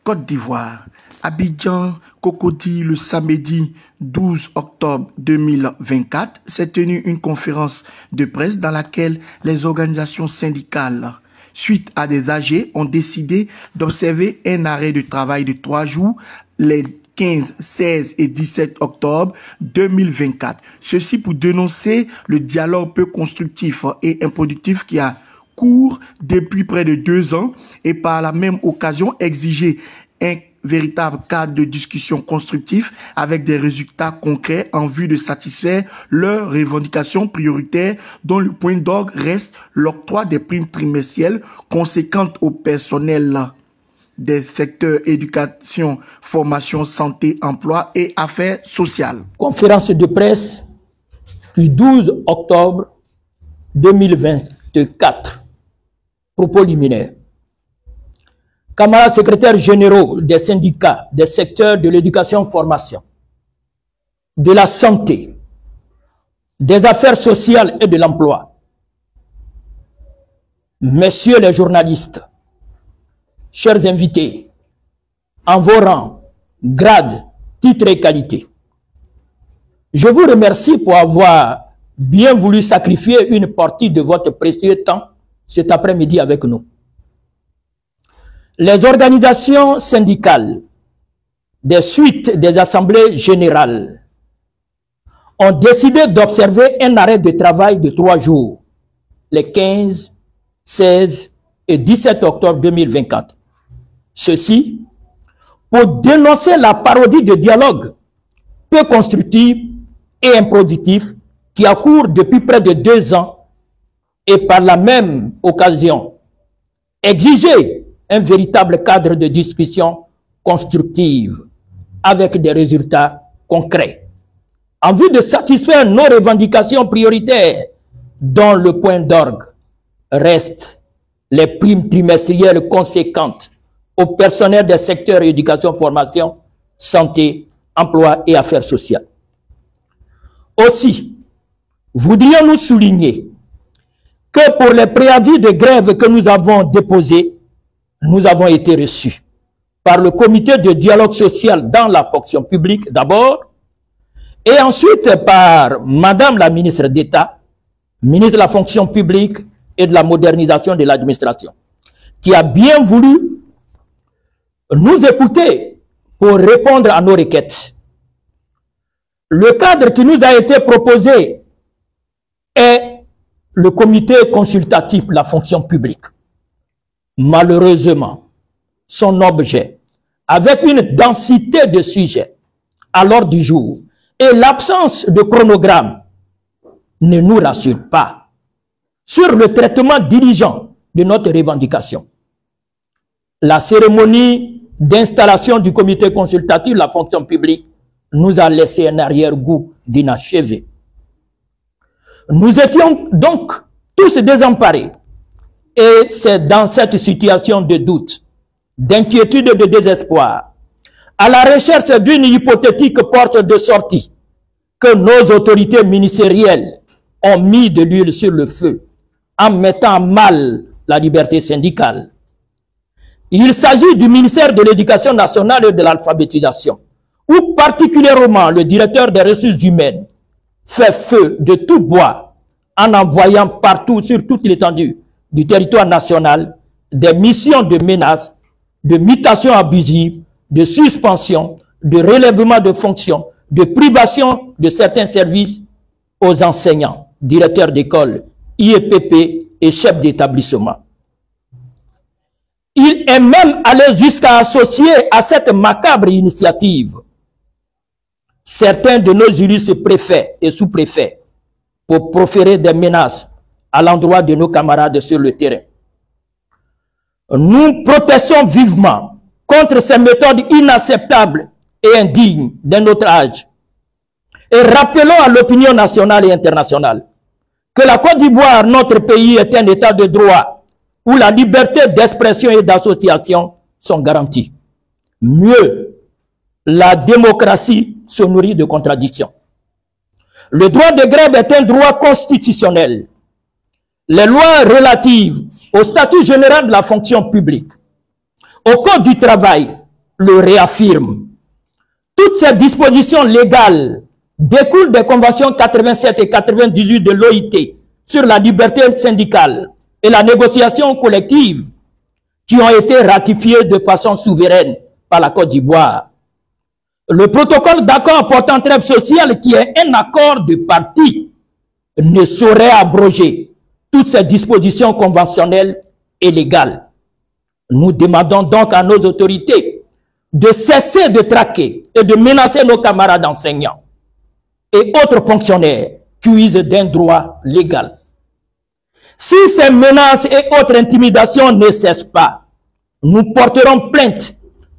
Côte d'Ivoire, Abidjan, Cocody, le samedi 12 octobre 2024, s'est tenue une conférence de presse dans laquelle les organisations syndicales, suite à des AG, ont décidé d'observer un arrêt de travail de 3 jours, les 15, 16 et 17 octobre 2024. Ceci pour dénoncer le dialogue peu constructif et improductif qui a cours depuis près de 2 ans et par la même occasion exiger un véritable cadre de discussion constructif avec des résultats concrets en vue de satisfaire leurs revendications prioritaires dont le point d'orgue reste l'octroi des primes trimestrielles conséquentes au personnel des secteurs éducation, formation, santé, emploi et affaires sociales. Conférence de presse du 12 octobre 2024. Propos liminaires. Camarades secrétaires généraux des syndicats des secteurs de l'éducation-formation, de la santé, des affaires sociales et de l'emploi, messieurs les journalistes, chers invités, en vos rangs, grades, titres et qualités, je vous remercie pour avoir bien voulu sacrifier une partie de votre précieux temps cet après-midi avec nous. Les organisations syndicales des suites des assemblées générales ont décidé d'observer un arrêt de travail de 3 jours, les 15, 16 et 17 octobre 2024. Ceci pour dénoncer la parodie de dialogue peu constructif et improductif qui a cours depuis près de 2 ans et par la même occasion exiger un véritable cadre de discussion constructive avec des résultats concrets en vue de satisfaire nos revendications prioritaires dont le point d'orgue reste les primes trimestrielles conséquentes au personnel des secteurs éducation, formation, santé, emploi et affaires sociales. Aussi, voudrions-nous souligner que pour les préavis de grève que nous avons déposés, nous avons été reçus par le comité de dialogue social dans la fonction publique d'abord, et ensuite par Madame la ministre d'État, ministre de la fonction publique et de la modernisation de l'administration, qui a bien voulu nous écouter pour répondre à nos requêtes. Le cadre qui nous a été proposé est le comité consultatif de la fonction publique. Malheureusement, son objet, avec une densité de sujets à l'ordre du jour et l'absence de chronogramme, ne nous rassure pas sur le traitement diligent de notre revendication. La cérémonie d'installation du comité consultatif de la fonction publique nous a laissé un arrière-goût d'inachevé. Nous étions donc tous désemparés. Et c'est dans cette situation de doute, d'inquiétude et de désespoir, à la recherche d'une hypothétique porte de sortie, que nos autorités ministérielles ont mis de l'huile sur le feu en mettant à mal la liberté syndicale. Il s'agit du ministère de l'Éducation nationale et de l'alphabétisation, où particulièrement le directeur des ressources humaines fait feu de tout bois en envoyant partout sur toute l'étendue du territoire national des missions de menaces, de mutations abusives, de suspension, de relèvement de fonctions, de privation de certains services aux enseignants, directeurs d'école, IEPP et chefs d'établissement. Il est même allé jusqu'à associer à cette macabre initiative certains de nos juristes préfets et sous-préfets pour proférer des menaces à l'endroit de nos camarades sur le terrain. Nous protestons vivement contre ces méthodes inacceptables et indignes d'un autre âge et rappelons à l'opinion nationale et internationale que la Côte d'Ivoire, notre pays, est un état de droit où la liberté d'expression et d'association sont garanties. Mieux, la démocratie se nourrit de contradictions. Le droit de grève est un droit constitutionnel. Les lois relatives au statut général de la fonction publique, au code du travail le réaffirme. Toutes ces dispositions légales découlent des conventions 87 et 98 de l'OIT sur la liberté syndicale et la négociation collective qui ont été ratifiées de façon souveraine par la Côte d'Ivoire. Le protocole d'accord portant trêve sociale, qui est un accord de parties, ne saurait abroger toutes ces dispositions conventionnelles et légales. Nous demandons donc à nos autorités de cesser de traquer et de menacer nos camarades enseignants et autres fonctionnaires qui usent d'un droit légal. Si ces menaces et autres intimidations ne cessent pas, nous porterons plainte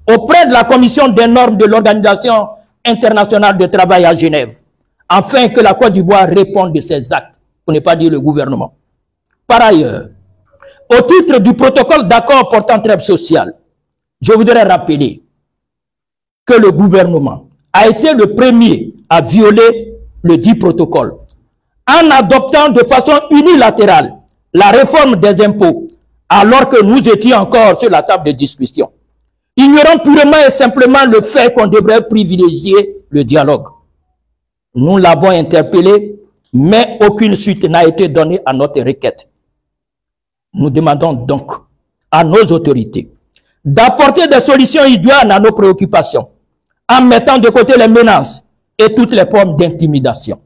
auprès de la Commission des normes de l'Organisation internationale de travail à Genève, afin que la Côte d'Ivoire réponde de ces actes, pour ne pas dire le gouvernement. Par ailleurs, au titre du protocole d'accord portant trêve sociale, je voudrais rappeler que le gouvernement a été le premier à violer le dit protocole en adoptant de façon unilatérale la réforme des impôts alors que nous étions encore sur la table de discussion, ignorant purement et simplement le fait qu'on devrait privilégier le dialogue. Nous l'avons interpellé, mais aucune suite n'a été donnée à notre requête. Nous demandons donc à nos autorités d'apporter des solutions idoines à nos préoccupations, en mettant de côté les menaces et toutes les formes d'intimidation.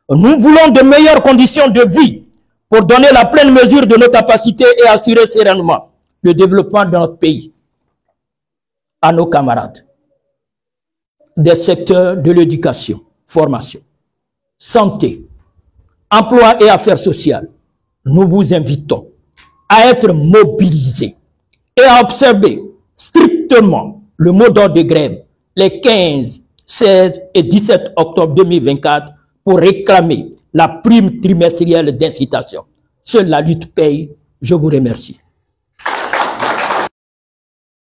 Nous voulons de meilleures conditions de vie pour donner la pleine mesure de nos capacités et assurer sereinement le développement de notre pays. À nos camarades des secteurs de l'éducation, formation, santé, emploi et affaires sociales, nous vous invitons à être mobilisés et à observer strictement le mot d'ordre de grève les 15, 16 et 17 octobre 2024 pour réclamer la prime trimestrielle d'incitation. Seule la lutte paye. Je vous remercie.